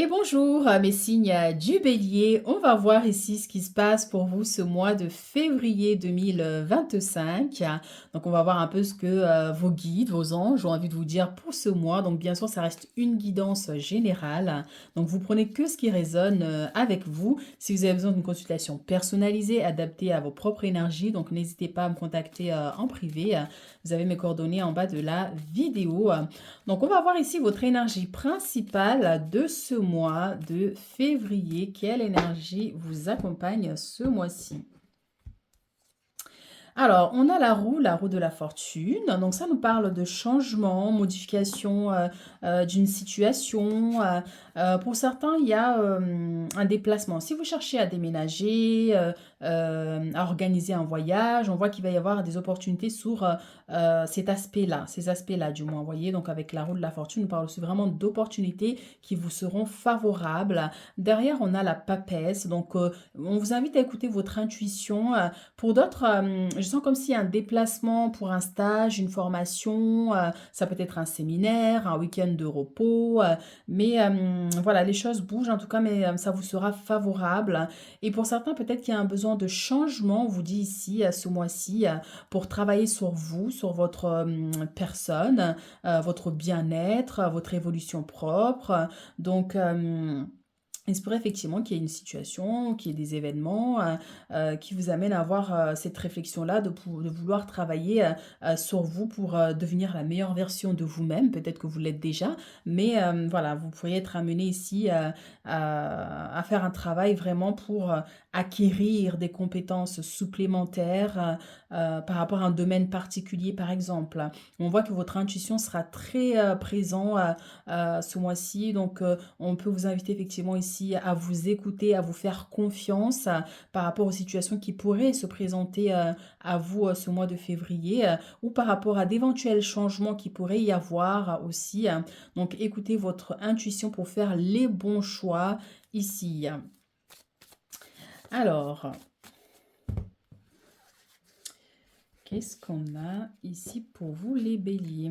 Et bonjour, mes signes du bélier. On va voir ici ce qui se passe pour vous ce mois de février 2025. Donc, on va voir un peu ce que vos guides, vos anges ont envie de vous dire pour ce mois. Donc, bien sûr, ça reste une guidance générale. Donc, vous prenez que ce qui résonne avec vous. Si vous avez besoin d'une consultation personnalisée, adaptée à vos propres énergies, donc n'hésitez pas à me contacter en privé. Vous avez mes coordonnées en bas de la vidéo. Donc, on va voir ici votre énergie principale de ce mois de février. Quelle énergie vous accompagne ce mois-ci? Alors, on a la roue de la fortune. Donc, ça nous parle de changement, modification d'une situation. Pour certains, il y a un déplacement. Si vous cherchez à déménager, à organiser un voyage, on voit qu'il va y avoir des opportunités sur cet aspect-là, ces aspects-là du moins. Vous voyez, donc avec la roue de la fortune, on parle aussi vraiment d'opportunités qui vous seront favorables. Derrière, on a la papesse. Donc, on vous invite à écouter votre intuition. Pour d'autres, je sens comme s'il y a un déplacement pour un stage, une formation, ça peut être un séminaire, un week-end de repos, mais voilà, les choses bougent en tout cas, mais ça vous sera favorable. Et pour certains, peut-être qu'il y a un besoin de changement, on vous dit ici, ce mois-ci, pour travailler sur vous, sur votre personne, votre bien-être, votre évolution propre. Donc, il se pourrait effectivement qu'il y ait une situation, qu'il y ait des événements qui vous amènent à avoir cette réflexion-là, de vouloir travailler sur vous pour devenir la meilleure version de vous-même. Peut-être que vous l'êtes déjà, mais voilà, vous pourriez être amené ici à faire un travail vraiment pour acquérir des compétences supplémentaires par rapport à un domaine particulier, par exemple. On voit que votre intuition sera très présente ce mois-ci, donc on peut vous inviter effectivement ici à vous écouter, à vous faire confiance par rapport aux situations qui pourraient se présenter à vous ce mois de février ou par rapport à d'éventuels changements qui pourraient y avoir aussi. Donc écoutez votre intuition pour faire les bons choix ici. Alors, qu'est-ce qu'on a ici pour vous les béliers?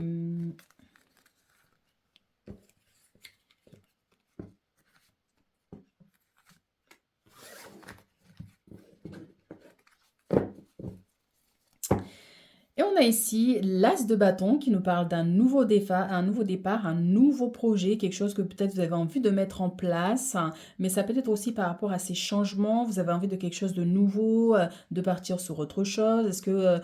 Et on a ici l'as de bâton qui nous parle d'un nouveau départ, un nouveau projet, quelque chose que peut-être vous avez envie de mettre en place, hein, mais ça peut être aussi par rapport à ces changements, vous avez envie de quelque chose de nouveau, de partir sur autre chose. Est-ce que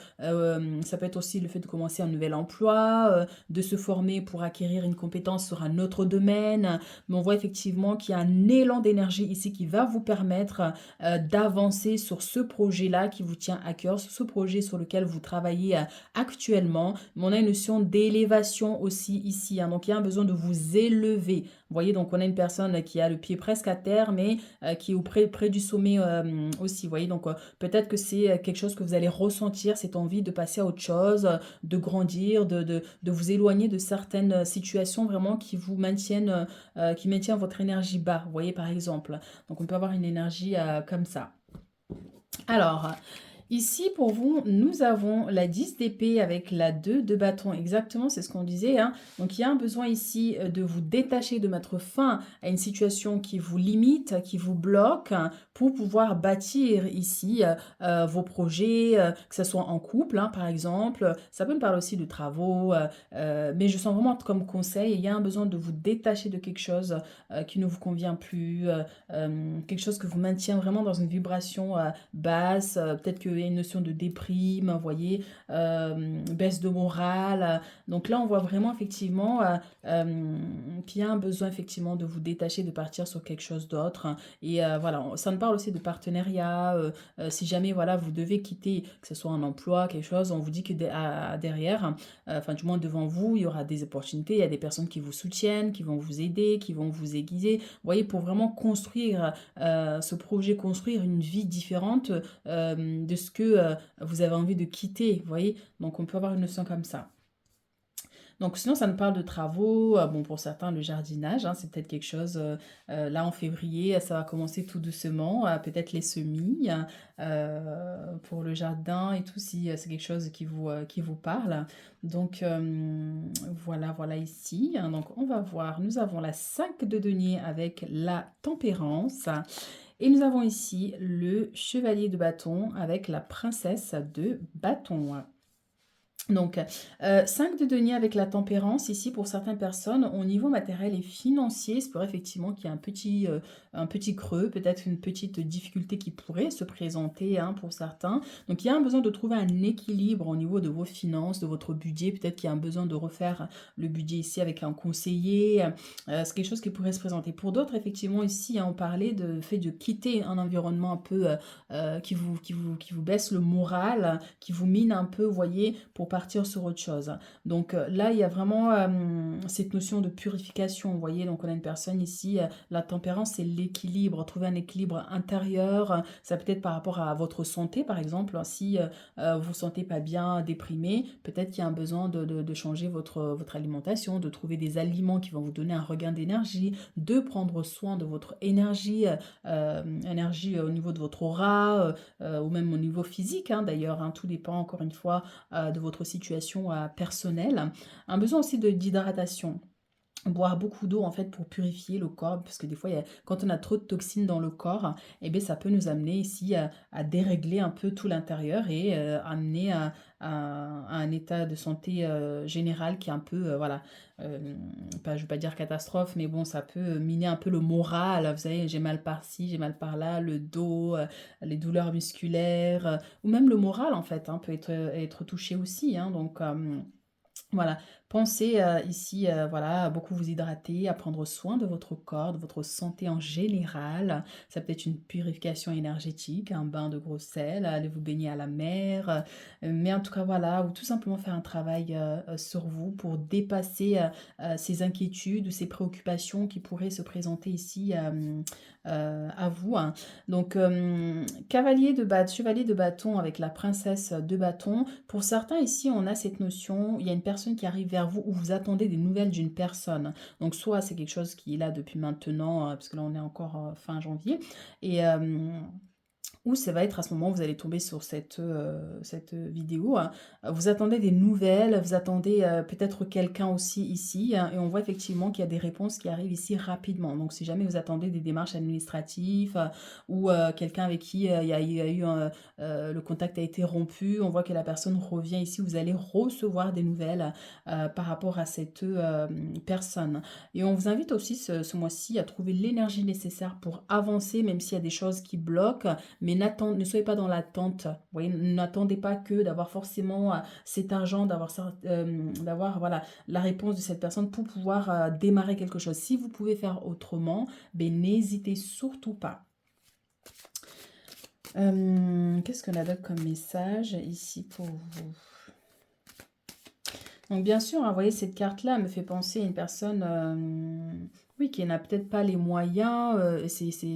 ça peut être aussi le fait de commencer un nouvel emploi, de se former pour acquérir une compétence sur un autre domaine, mais on voit effectivement qu'il y a un élan d'énergie ici qui va vous permettre d'avancer sur ce projet-là qui vous tient à cœur, sur ce projet sur lequel vous travaillez actuellement. Mais on a une notion d'élévation aussi ici, hein. Donc il y a un besoin de vous élever. Vous voyez, donc on a une personne qui a le pied presque à terre, mais qui est près du sommet aussi. Vous voyez, donc peut-être que c'est quelque chose que vous allez ressentir, cette envie de passer à autre chose, de grandir, de vous éloigner de certaines situations vraiment qui vous maintiennent, qui maintiennent votre énergie bas. Vous voyez, par exemple. Donc on peut avoir une énergie comme ça. Alors, ici, pour vous, nous avons la 10 d'épée avec la 2 de bâton. Exactement, c'est ce qu'on disait, hein. Donc, il y a un besoin ici de vous détacher, de mettre fin à une situation qui vous limite, qui vous bloque, hein, pour pouvoir bâtir ici vos projets, que ce soit en couple, hein, par exemple. Ça peut me parler aussi de travaux, mais je sens vraiment comme conseil, il y a un besoin de vous détacher de quelque chose qui ne vous convient plus, quelque chose que vous maintient vraiment dans une vibration basse, peut-être qu'il y a une notion de déprime, vous voyez, baisse de morale. Donc là, on voit vraiment effectivement qu'il y a un besoin effectivement de vous détacher, de partir sur quelque chose d'autre. Et voilà, ça nous parle aussi de partenariat. Si jamais voilà, vous devez quitter, que ce soit un emploi, quelque chose, on vous dit que derrière, enfin du moins devant vous, il y aura des opportunités, il y a des personnes qui vous soutiennent, qui vont vous aider, qui vont vous aiguiser. Vous voyez, pour vraiment construire ce projet, construire une vie différente de ce que vous avez envie de quitter, vous voyez. Donc on peut avoir une notion comme ça. Donc sinon, ça nous parle de travaux. Bon, pour certains, le jardinage, hein, c'est peut-être quelque chose, là en février, ça va commencer tout doucement, peut-être les semis, pour le jardin et tout, si c'est quelque chose qui vous parle. Donc voilà, voilà ici, hein. Donc on va voir, nous avons la 5 de denier avec la tempérance. Et nous avons ici le chevalier de bâton avec la princesse de bâton. Donc, 5 de denier avec la tempérance ici pour certaines personnes au niveau matériel et financier, c'est pourrait effectivement qu'il y a un petit creux, peut-être une petite difficulté qui pourrait se présenter, hein, pour certains. Donc il y a un besoin de trouver un équilibre au niveau de vos finances, de votre budget. Peut-être qu'il y a un besoin de refaire le budget ici avec un conseiller. C'est quelque chose qui pourrait se présenter. Pour d'autres, effectivement, ici, hein, on parlait de fait de quitter un environnement un peu qui vous baisse le moral, qui vous mine un peu, vous voyez, pour partir sur autre chose. Donc là, il y a vraiment cette notion de purification, vous voyez. Donc on a une personne ici, la tempérance, c'est l'équilibre, trouver un équilibre intérieur. Ça peut être par rapport à votre santé, par exemple. Si vous vous sentez pas bien, déprimé, peut-être qu'il y a un besoin de changer votre alimentation, de trouver des aliments qui vont vous donner un regain d'énergie, de prendre soin de votre énergie, énergie au niveau de votre aura, ou même au niveau physique, hein, d'ailleurs, hein, tout dépend encore une fois de votre situation personnelle. Un besoin aussi d'hydratation. Boire beaucoup d'eau en fait pour purifier le corps, parce que des fois, quand on a trop de toxines dans le corps, eh bien, ça peut nous amener ici à dérégler un peu tout l'intérieur et amener à un état de santé général qui est un peu, voilà, pas, je ne veux pas dire catastrophe, mais bon, ça peut miner un peu le moral. Vous savez, j'ai mal par-ci, j'ai mal par-là, le dos, les douleurs musculaires, ou même le moral en fait, hein, peut être touché aussi, hein. Donc, voilà, pensez ici, voilà, à beaucoup vous hydrater, à prendre soin de votre corps, de votre santé en général. Ça peut être une purification énergétique, un bain de gros sel, aller vous baigner à la mer, mais en tout cas, voilà, ou tout simplement faire un travail sur vous pour dépasser ces inquiétudes ou ces préoccupations qui pourraient se présenter ici à vous, hein. Donc, chevalier de bâton avec la princesse de bâton. Pour certains ici, on a cette notion, il y a une personne qui arrive vers vous ou vous attendez des nouvelles d'une personne. Donc, soit c'est quelque chose qui est là depuis maintenant, parce que là, on est encore fin janvier. Et ou ça va être à ce moment où vous allez tomber sur cette vidéo, hein. Vous attendez des nouvelles, vous attendez peut-être quelqu'un aussi ici, hein, et on voit effectivement qu'il y a des réponses qui arrivent ici rapidement. Donc si jamais vous attendez des démarches administratives ou quelqu'un avec qui il y a eu le contact a été rompu, on voit que la personne revient ici, vous allez recevoir des nouvelles par rapport à cette personne. Et on vous invite aussi ce mois-ci à trouver l'énergie nécessaire pour avancer, même s'il y a des choses qui bloquent, mais ne soyez pas dans l'attente. Vous voyez, n'attendez pas que d'avoir forcément cet argent, d'avoir voilà, la réponse de cette personne pour pouvoir démarrer quelque chose. Si vous pouvez faire autrement, ben, n'hésitez surtout pas. Qu'est-ce qu'on a d'autre comme message ici pour vous? Donc bien sûr, hein, vous voyez, cette carte-là me fait penser à une personne, oui, qui n'a peut-être pas les moyens,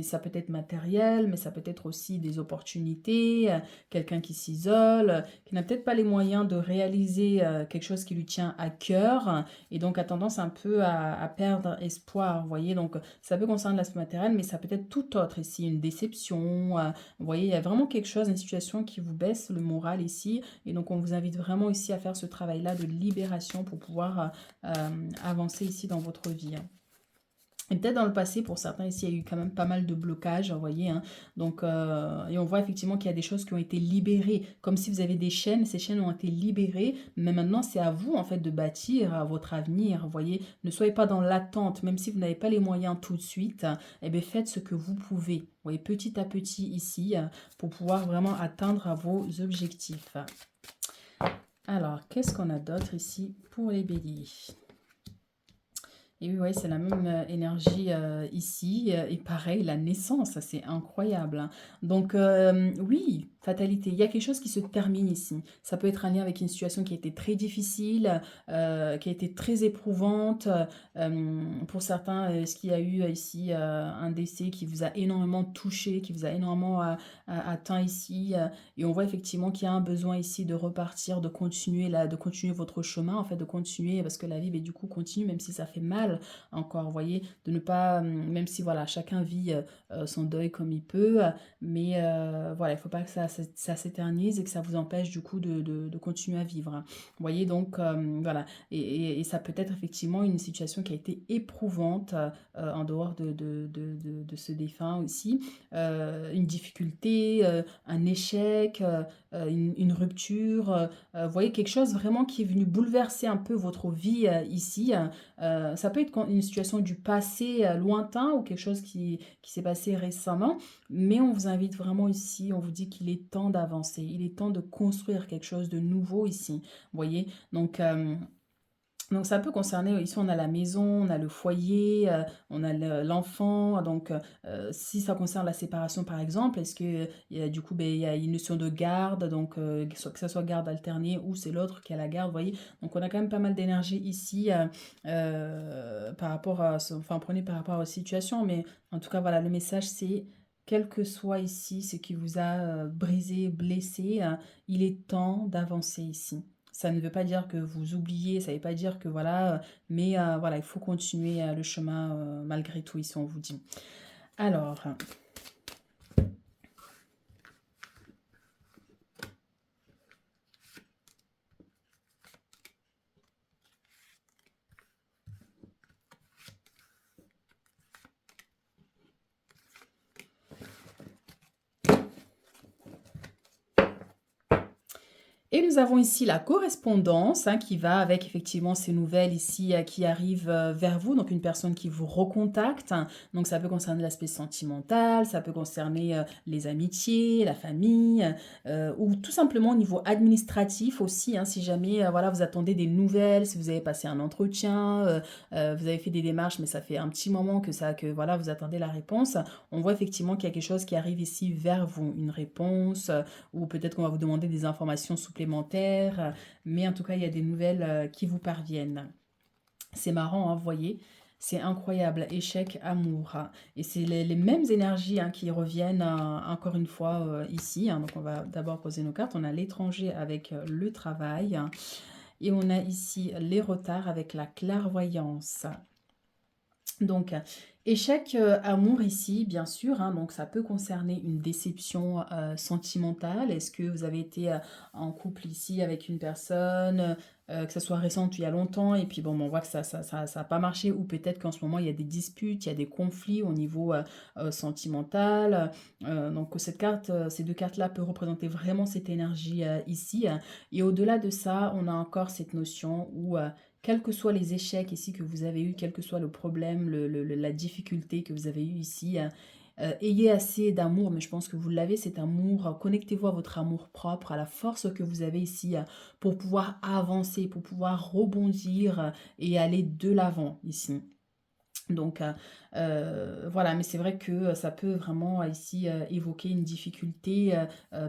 ça peut être matériel, mais ça peut être aussi des opportunités, quelqu'un qui s'isole, qui n'a peut-être pas les moyens de réaliser quelque chose qui lui tient à cœur, et donc a tendance un peu à perdre espoir, vous voyez. Donc ça peut concerner l'aspect matériel, mais ça peut être tout autre ici, une déception, vous voyez, il y a vraiment quelque chose, une situation qui vous baisse le moral ici, et donc on vous invite vraiment ici à faire ce travail-là de libération pour pouvoir avancer ici dans votre vie, hein. Et peut-être dans le passé, pour certains ici, il y a eu quand même pas mal de blocages, vous voyez, hein. Donc, et on voit effectivement qu'il y a des choses qui ont été libérées, comme si vous avez des chaînes, ces chaînes ont été libérées, mais maintenant c'est à vous en fait de bâtir votre avenir, vous voyez. Ne soyez pas dans l'attente, même si vous n'avez pas les moyens tout de suite, eh bien faites ce que vous pouvez, vous voyez, petit à petit ici, pour pouvoir vraiment atteindre vos objectifs. Alors, qu'est-ce qu'on a d'autre ici pour les béliers? Et oui, ouais, c'est la même énergie ici. Et pareil, la naissance, ça, c'est incroyable, hein. Donc, oui, fatalité. Il y a quelque chose qui se termine ici. Ça peut être un lien avec une situation qui a été très difficile, qui a été très éprouvante. Pour certains, est-ce qu'il y a eu ici un décès qui vous a énormément touché, qui vous a énormément atteint ici. Et on voit effectivement qu'il y a un besoin ici de repartir, de continuer votre chemin, en fait, de continuer, parce que la vie, ben, du coup, continue, même si ça fait mal encore, vous voyez, de ne pas, même si, voilà, chacun vit son deuil comme il peut, mais voilà, il ne faut pas que ça s'éternise et que ça vous empêche, du coup, de continuer à vivre, hein. Vous voyez, donc, voilà, et ça peut être effectivement une situation qui a été éprouvante en dehors de ce défunt aussi, une difficulté, un échec, une rupture, vous voyez, quelque chose vraiment qui est venu bouleverser un peu votre vie ici. Ça peut être une situation du passé lointain ou quelque chose qui s'est passé récemment, mais on vous invite vraiment ici, on vous dit qu'il est temps d'avancer, il est temps de construire quelque chose de nouveau ici, vous voyez. Donc ça peut concerner, ici on a la maison, on a le foyer, on a l'enfant, donc si ça concerne la séparation par exemple, est-ce que il y a, du coup ben, il y a une notion de garde, donc que ça soit garde alternée ou c'est l'autre qui a la garde, vous voyez. Donc on a quand même pas mal d'énergie ici par rapport à, enfin prenez par rapport aux situations, mais en tout cas voilà, le message c'est quel que soit ici ce qui vous a brisé, blessé, il est temps d'avancer ici. Ça ne veut pas dire que vous oubliez, ça ne veut pas dire que voilà, mais voilà, il faut continuer le chemin malgré tout, ici on vous dit. Alors, et nous avons ici la correspondance hein, qui va avec effectivement ces nouvelles ici qui arrivent vers vous, donc une personne qui vous recontacte. Donc ça peut concerner l'aspect sentimental, ça peut concerner les amitiés, la famille, ou tout simplement au niveau administratif aussi, hein, si jamais voilà, vous attendez des nouvelles, si vous avez passé un entretien, vous avez fait des démarches, mais ça fait un petit moment que voilà, vous attendez la réponse. On voit effectivement qu'il y a quelque chose qui arrive ici vers vous, une réponse, ou peut-être qu'on va vous demander des informations supplémentaires, mais en tout cas, il y a des nouvelles qui vous parviennent. C'est marrant, hein, vous voyez, c'est incroyable, échec, amour, hein. Et c'est les mêmes énergies hein, qui reviennent encore une fois ici, hein. Donc on va d'abord poser nos cartes. On a l'étranger avec le travail, hein, et on a ici les retards avec la clairvoyance. Donc, échec amour ici, bien sûr, hein, donc ça peut concerner une déception sentimentale. Est-ce que vous avez été en couple ici avec une personne, que ce soit récente ou il y a longtemps, et puis bon, on voit que ça a pas marché, ou peut-être qu'en ce moment il y a des disputes, il y a des conflits au niveau sentimental. Donc cette carte, ces deux cartes-là peuvent représenter vraiment cette énergie ici, hein. Et au-delà de ça, on a encore cette notion où quels que soient les échecs ici que vous avez eu, quel que soit le problème, la difficulté que vous avez eu ici, ayez assez d'amour, mais je pense que vous l'avez, cet amour. Connectez-vous à votre amour propre, à la force que vous avez ici pour pouvoir avancer, pour pouvoir rebondir et aller de l'avant ici. Donc voilà, mais c'est vrai que ça peut vraiment ici évoquer une difficulté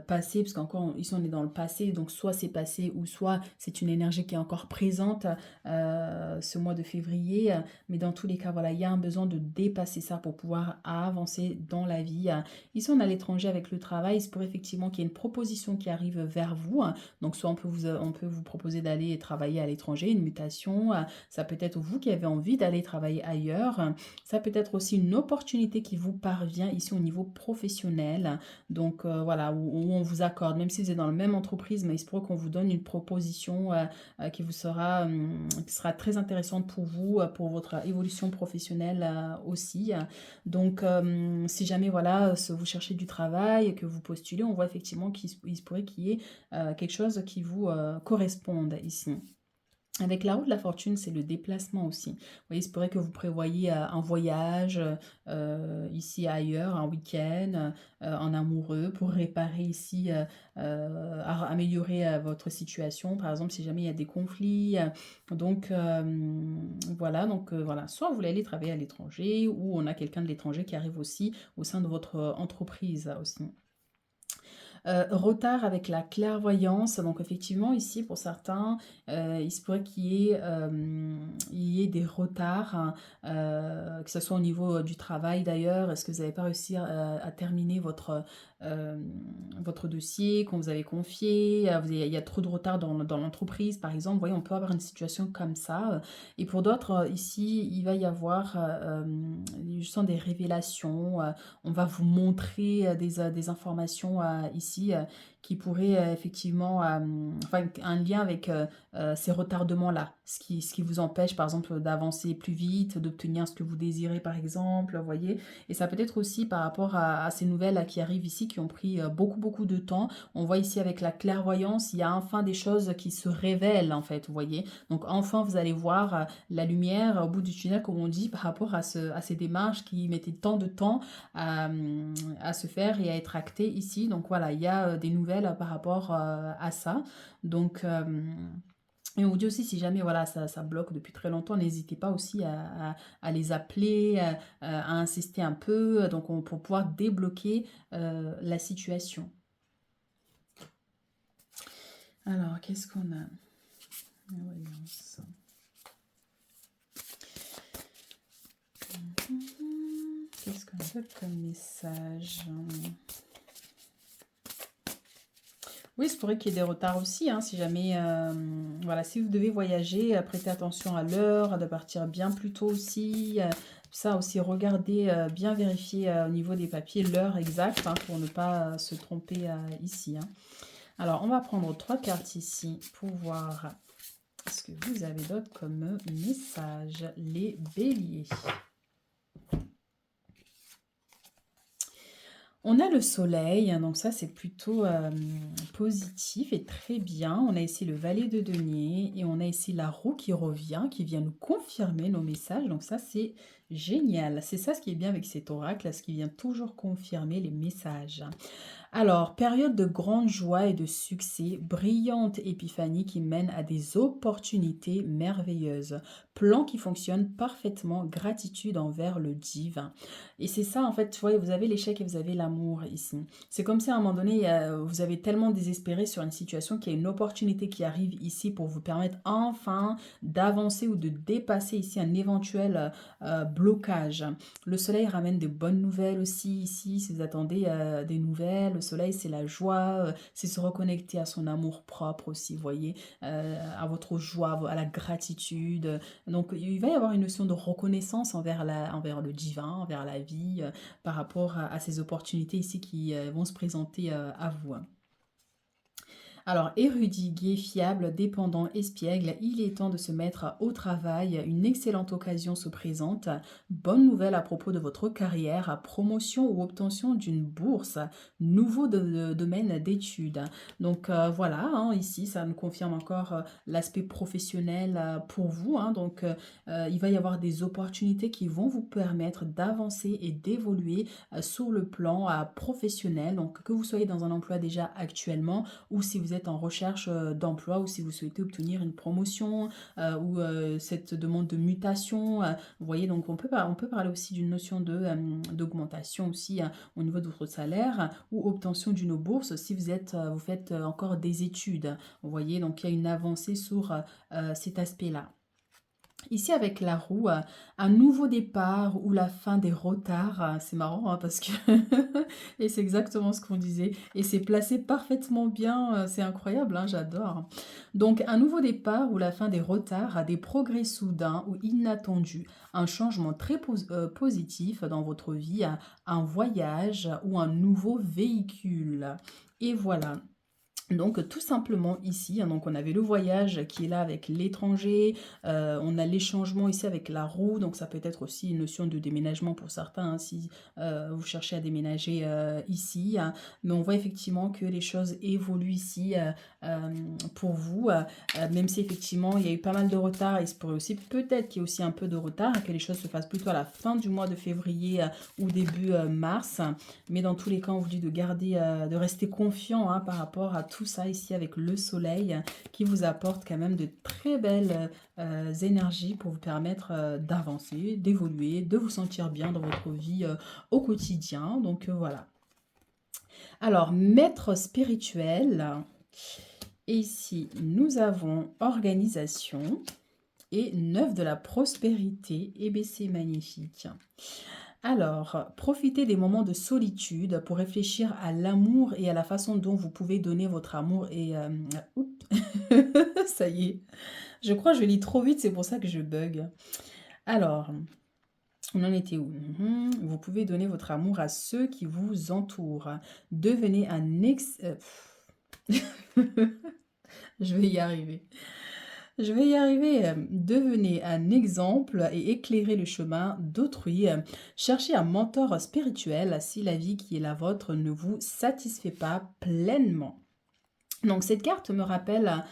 passée, parce qu'encore ici on est dans le passé, donc soit c'est passé ou soit c'est une énergie qui est encore présente ce mois de février, mais dans tous les cas, voilà, il y a un besoin de dépasser ça pour pouvoir avancer dans la vie. Ici on a l'étranger avec le travail, il se pourrait effectivement qu'il y ait une proposition qui arrive vers vous, hein. Donc soit on peut vous proposer d'aller travailler à l'étranger, une mutation, ça peut être vous qui avez envie d'aller travailler ailleurs. Ça peut être aussi une opportunité qui vous parvient ici au niveau professionnel. Donc voilà, où on vous accorde, même si vous êtes dans la même entreprise, mais il se pourrait qu'on vous donne une proposition qui sera très intéressante pour vous, pour votre évolution professionnelle aussi. Donc si jamais voilà, vous cherchez du travail et que vous postulez, on voit effectivement qu'il se pourrait qu'il y ait quelque chose qui vous corresponde ici. Avec la roue de la fortune, c'est le déplacement aussi. Vous voyez, il se pourrait que vous prévoyez un voyage ici ailleurs, un week-end, en amoureux, pour réparer ici, améliorer votre situation. Par exemple, si jamais il y a des conflits. Voilà, soit vous voulez aller travailler à l'étranger, ou on a quelqu'un de l'étranger qui arrive aussi au sein de votre entreprise aussi. Retard avec la clairvoyance, donc effectivement ici pour certains, il se pourrait il y ait des retards, hein, que ce soit au niveau du travail d'ailleurs. Est-ce que vous n'avez pas réussi à terminer euh, votre dossier qu'on vous avait confié? Il y a trop de retard dans l'entreprise par exemple. Vous voyez, on peut avoir une situation comme ça. Et pour d'autres, ici, il va y avoir, je sens des révélations. On va vous montrer des informations ici qui pourraient effectivement, enfin, un lien avec ces retardements-là, ce qui vous empêche par exemple d'avancer plus vite, d'obtenir ce que vous désirez par exemple, vous voyez. Et ça peut être aussi par rapport à ces nouvelles là, qui arrivent ici, qui ont pris beaucoup de temps. On voit ici avec la clairvoyance, il y a enfin des choses qui se révèlent en fait, vous voyez. Donc enfin vous allez voir la lumière au bout du tunnel, comme on dit, par rapport à ces démarches qui mettaient tant de temps à, à se faire et à être acté ici. Donc voilà, il y a des nouvelles par rapport à ça. Donc, et on vous dit aussi, si jamais voilà, ça bloque depuis très longtemps, n'hésitez pas aussi à les appeler, à insister un peu, pour pouvoir débloquer la situation. Alors, qu'est-ce qu'on a? Voyance. Qu'est-ce qu'on a comme message? Oui, il se pourrait qu'il y ait des retards aussi, hein, si jamais, voilà, si vous devez voyager, prêtez attention à l'heure, de partir bien plus tôt aussi. Ça aussi, regardez, bien vérifier au niveau des papiers l'heure exacte, hein, pour ne pas se tromper ici, hein. Alors, on va prendre 3 cartes ici pour voir ce que vous avez d'autre comme message, les béliers. On a le soleil, hein, donc ça c'est plutôt positif et très bien. On a ici le valet de denier et on a ici la roue qui revient, qui vient nous confirmer nos messages. Donc ça c'est génial. C'est ça ce qui est bien avec cet oracle, ce qui vient toujours confirmer les messages. Alors, période de grande joie et de succès, brillante épiphanie qui mène à des opportunités merveilleuses, plan qui fonctionne parfaitement, gratitude envers le divin. Et c'est ça, en fait, vous voyez, vous avez l'échec et vous avez l'amour ici. C'est comme si à un moment donné, vous avez tellement désespéré sur une situation qu'il y a une opportunité qui arrive ici pour vous permettre enfin d'avancer ou de dépasser ici un éventuel blocage. Le soleil ramène de bonnes nouvelles aussi ici, si vous attendez des nouvelles. Le soleil, c'est la joie, c'est se reconnecter à son amour propre aussi, vous voyez, à votre joie, à la gratitude. Donc, il va y avoir une notion de reconnaissance envers le divin, envers la vie, par rapport à ces opportunités ici qui vont se présenter à vous, hein. Alors, érudit, gai, fiable, dépendant, espiègle, il est temps de se mettre au travail. Une excellente occasion se présente. Bonne nouvelle à propos de votre carrière, promotion ou obtention d'une bourse, nouveau domaine d'études. Donc voilà, hein, ici, ça nous confirme encore l'aspect professionnel pour vous, hein. Donc, il va y avoir des opportunités qui vont vous permettre d'avancer et d'évoluer sur le plan professionnel. Donc, que vous soyez dans un emploi déjà actuellement, ou si vous êtes en recherche d'emploi, ou si vous souhaitez obtenir une promotion ou cette demande de mutation. Vous voyez, donc on peut parler aussi d'une notion d'augmentation aussi au niveau de votre salaire, ou obtention d'une bourse si vous faites encore des études. Vous voyez, donc il y a une avancée sur cet aspect-là. Ici, avec la roue, un nouveau départ ou la fin des retards, c'est marrant, hein, parce que et c'est exactement ce qu'on disait, et c'est placé parfaitement bien, c'est incroyable, hein, j'adore. Donc, un nouveau départ ou la fin des retards, des progrès soudains ou inattendus, un changement très positif dans votre vie, un voyage ou un nouveau véhicule. Et voilà. Donc tout simplement ici, hein, donc on avait le voyage qui est là avec l'étranger, on a les changements ici avec la roue, donc ça peut être aussi une notion de déménagement pour certains, hein, si vous cherchez à déménager ici, hein. Mais on voit effectivement que les choses évoluent ici pour vous, même si effectivement il y a eu pas mal de retard, il se pourrait aussi peut-être qu'il y ait aussi un peu de retard, que les choses se fassent plutôt à la fin du mois de février ou début mars. Mais dans tous les cas, on vous dit de garder, de rester confiant hein, par rapport à tout ça ici avec le soleil qui vous apporte quand même de très belles énergies pour vous permettre d'avancer, d'évoluer, de vous sentir bien dans votre vie au quotidien. Donc voilà. Alors, maître spirituel. Et ici, nous avons organisation et 9 de la prospérité. Et bien, c'est magnifique. Alors, profitez des moments de solitude pour réfléchir à l'amour et à la façon dont vous pouvez donner votre amour et... oups. Ça y est. Je crois que je lis trop vite, c'est pour ça que je bug. Alors, on en était où? Vous pouvez donner votre amour à ceux qui vous entourent. Devenez un Je vais y arriver. Je vais y arriver. Devenez un exemple et éclairez le chemin d'autrui. Cherchez un mentor spirituel si la vie qui est la vôtre ne vous satisfait pas pleinement. Donc cette carte me rappelle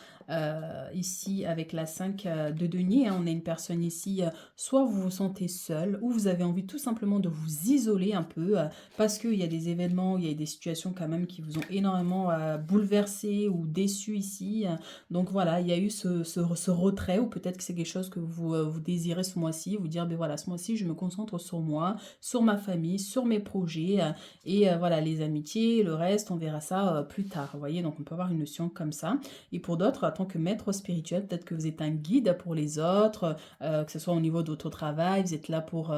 ici avec la 5 de denier, hein, on a une personne ici, soit vous vous sentez seul, ou vous avez envie tout simplement de vous isoler un peu, parce qu'il y a des événements, il y a des situations quand même qui vous ont énormément bouleversé ou déçu ici. Donc voilà, il y a eu ce retrait, ou peut-être que c'est quelque chose que vous désirez ce mois-ci, vous dire, ben voilà, ce mois-ci je me concentre sur moi, sur ma famille, sur mes projets, et voilà, les amitiés, le reste, on verra ça plus tard. Vous voyez, donc on peut avoir une notion comme ça. Et pour d'autres, en tant que maître spirituel, peut-être que vous êtes un guide pour les autres, que ce soit au niveau de votre travail, vous êtes là pour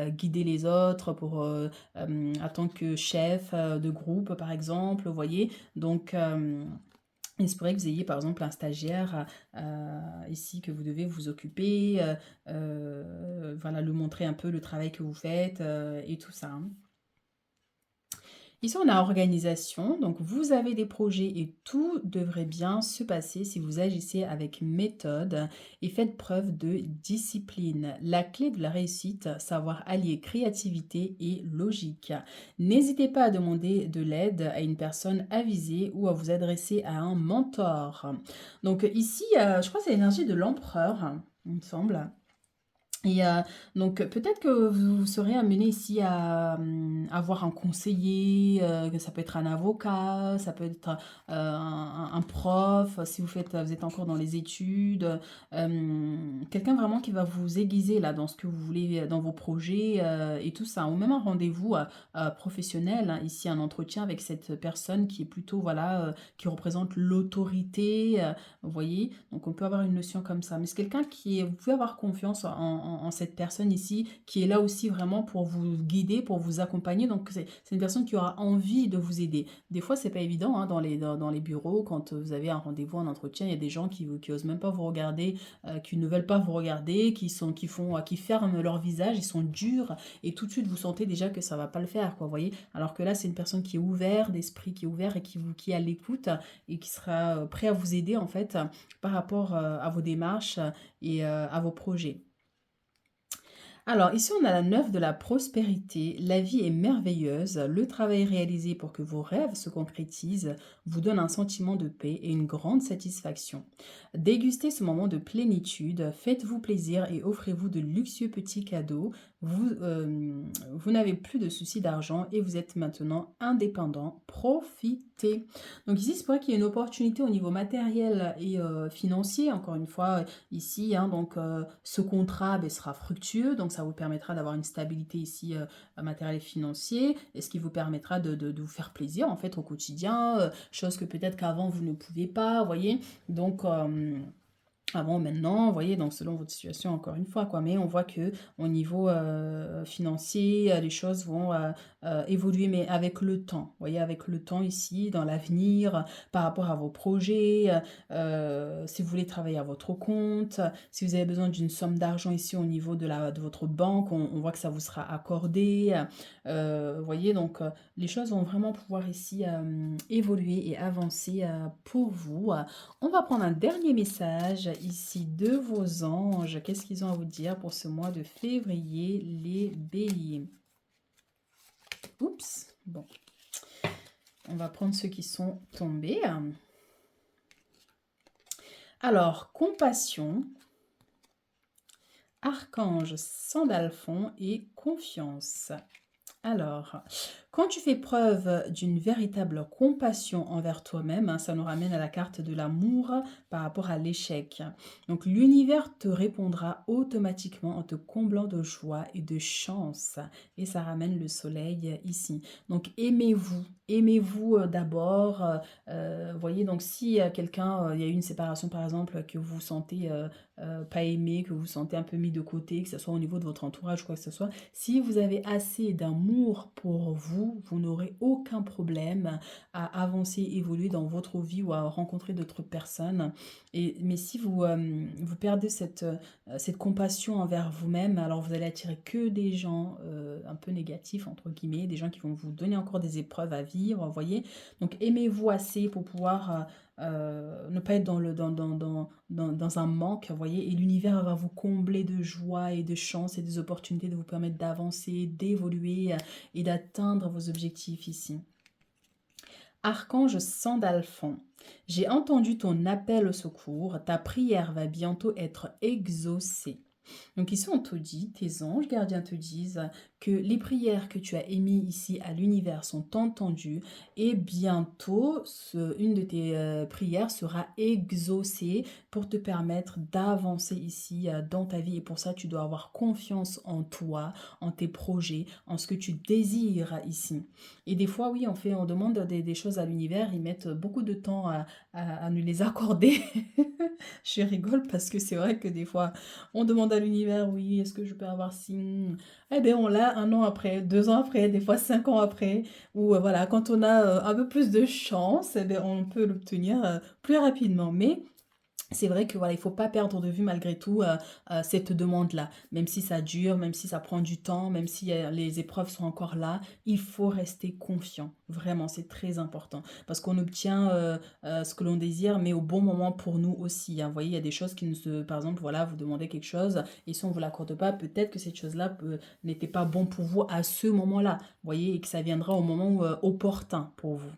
guider les autres, en tant que chef de groupe, par exemple, vous voyez. Donc... il se pourrait que vous ayez par exemple un stagiaire ici que vous devez vous occuper, voilà, lui montrer un peu le travail que vous faites et tout ça, hein. Ici, on a organisation, donc vous avez des projets et tout devrait bien se passer si vous agissez avec méthode et faites preuve de discipline. La clé de la réussite, savoir allier créativité et logique. N'hésitez pas à demander de l'aide à une personne avisée ou à vous adresser à un mentor. Donc ici, je crois que c'est l'énergie de l'empereur, il me semble. Et donc peut-être que vous serez amené ici à avoir un conseiller, que ça peut être un avocat, ça peut être un prof, si vous êtes encore dans les études, quelqu'un vraiment qui va vous aiguiser là dans ce que vous voulez, dans vos projets et tout ça, ou même un rendez-vous professionnel, hein, ici un entretien avec cette personne qui est plutôt, voilà, qui représente l'autorité, vous voyez, donc on peut avoir une notion comme ça. Mais c'est quelqu'un vous pouvez avoir confiance en cette personne ici, qui est là aussi vraiment pour vous guider, pour vous accompagner. Donc c'est une personne qui aura envie de vous aider. Des fois, c'est pas évident hein, dans les bureaux, quand vous avez un rendez-vous, un entretien, il y a des gens qui osent même pas vous regarder, qui ne veulent pas vous regarder, qui ferment leur visage, ils sont durs, et tout de suite vous sentez déjà que ça va pas le faire, quoi, vous voyez. Alors que là, c'est une personne qui est ouverte, d'esprit qui est ouvert et qui est à l'écoute et qui sera prêt à vous aider en fait par rapport à vos démarches et à vos projets. Alors, ici, on a la 9 de la prospérité. La vie est merveilleuse. Le travail réalisé pour que vos rêves se concrétisent vous donne un sentiment de paix et une grande satisfaction. Dégustez ce moment de plénitude, faites-vous plaisir et offrez-vous de luxueux petits cadeaux. Vous n'avez plus de soucis d'argent et vous êtes maintenant indépendant. Profitez. Donc ici, c'est vrai qu'il y a une opportunité au niveau matériel et financier. Encore une fois, ici, hein, donc ce contrat ben, sera fructueux, donc ça vous permettra d'avoir une stabilité ici matérielle et financier, et ce qui vous permettra de vous faire plaisir en fait au quotidien, chose que peut-être qu'avant vous ne pouviez pas, vous voyez. Donc Avant, maintenant, vous voyez, donc selon votre situation, encore une fois, quoi. Mais on voit que au niveau financier, les choses vont évoluer, mais avec le temps. Vous voyez, avec le temps ici, dans l'avenir, par rapport à vos projets, si vous voulez travailler à votre compte, si vous avez besoin d'une somme d'argent ici au niveau de votre banque, on voit que ça vous sera accordé. Vous voyez, donc les choses vont vraiment pouvoir ici évoluer et avancer pour vous. On va prendre un dernier message ici de vos anges. Qu'est-ce qu'ils ont à vous dire pour ce mois de février, les béliers? Oups, bon, on va prendre ceux qui sont tombés. Alors, compassion, archange Sandalphon et confiance. Alors, quand tu fais preuve d'une véritable compassion envers toi-même, ça nous ramène à la carte de l'amour par rapport à l'échec. Donc, l'univers te répondra automatiquement en te comblant de joie et de chance. Et ça ramène le soleil ici. Donc, aimez-vous. Aimez-vous d'abord. Voyez, donc si quelqu'un, il y a eu une séparation par exemple, que vous sentez pas aimé, que vous sentez un peu mis de côté, que ce soit au niveau de votre entourage ou quoi que ce soit, si vous avez assez d'amour pour vous, vous n'aurez aucun problème à avancer, évoluer dans votre vie ou à rencontrer d'autres personnes. Mais si vous perdez cette compassion envers vous-même, alors vous allez attirer que des gens un peu négatifs, entre guillemets, des gens qui vont vous donner encore des épreuves à vivre, vous voyez. Donc aimez-vous assez pour pouvoir ne pas être dans un manque, vous voyez, et l'univers va vous combler de joie et de chance et des opportunités de vous permettre d'avancer, d'évoluer et d'atteindre vos objectifs ici. Archange Sandalphon, j'ai entendu ton appel au secours, ta prière va bientôt être exaucée. Donc ici, on te dit, tes anges gardiens te disent que les prières que tu as émises ici à l'univers sont entendues et bientôt, une de tes prières sera exaucée pour te permettre d'avancer ici dans ta vie. Et pour ça, tu dois avoir confiance en toi, en tes projets, en ce que tu désires ici. Et des fois, oui, on demande des choses à l'univers, ils mettent beaucoup de temps à nous les accorder. Je rigole parce que c'est vrai que des fois, on demande à l'univers, oui, est-ce que je peux avoir ci? Eh bien, on l'a un an après, 2 ans après, des fois 5 ans après. Ou voilà, quand on a un peu plus de chance, eh bien, on peut l'obtenir plus rapidement. Mais c'est vrai que voilà, il faut pas perdre de vue malgré tout cette demande-là. Même si ça dure, même si ça prend du temps, même si les épreuves sont encore là, il faut rester confiant. Vraiment, c'est très important. Parce qu'on obtient ce que l'on désire, mais au bon moment pour nous aussi, hein. Vous voyez, il y a des choses qui ne se... Par exemple, voilà, vous demandez quelque chose, et si on ne vous l'accorde pas, peut-être que cette chose-là n'était pas bon pour vous à ce moment-là. Vous voyez, et que ça viendra au moment opportun pour vous.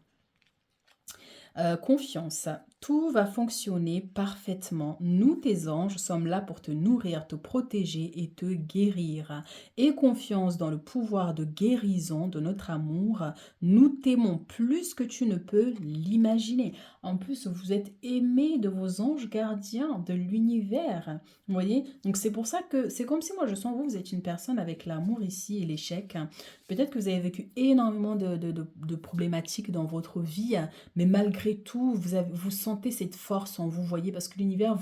Confiance. Tout va fonctionner parfaitement. Nous, tes anges, sommes là pour te nourrir, te protéger et te guérir. Aie confiance dans le pouvoir de guérison de notre amour. Nous t'aimons plus que tu ne peux l'imaginer. En plus, vous êtes aimé de vos anges gardiens, de l'univers. Vous voyez? Donc c'est pour ça que c'est comme si moi je sens vous êtes une personne avec l'amour ici et l'échec. Peut-être que vous avez vécu énormément de problématiques dans votre vie, mais malgré tout, vous sentez cette force en vous, voyez, parce que l'univers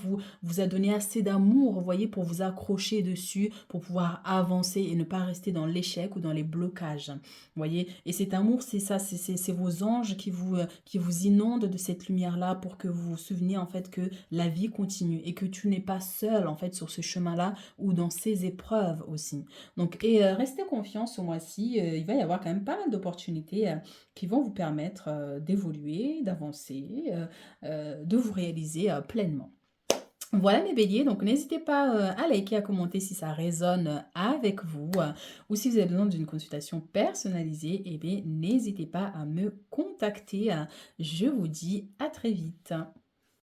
vous a donné assez d'amour, vous voyez, pour vous accrocher dessus, pour pouvoir avancer et ne pas rester dans l'échec ou dans les blocages, vous voyez. Et cet amour, c'est ça, c'est vos anges qui vous inondent de cette lumière-là pour que vous vous souveniez, en fait, que la vie continue et que tu n'es pas seul, en fait, sur ce chemin-là ou dans ces épreuves aussi. Donc, restez confiants ce mois-ci, il va y avoir quand même pas mal d'opportunités qui vont vous permettre d'évoluer, d'avancer, de vous réaliser pleinement. Voilà mes béliers, donc n'hésitez pas à liker, à commenter si ça résonne avec vous ou si vous avez besoin d'une consultation personnalisée, eh bien n'hésitez pas à me contacter. Je vous dis à très vite.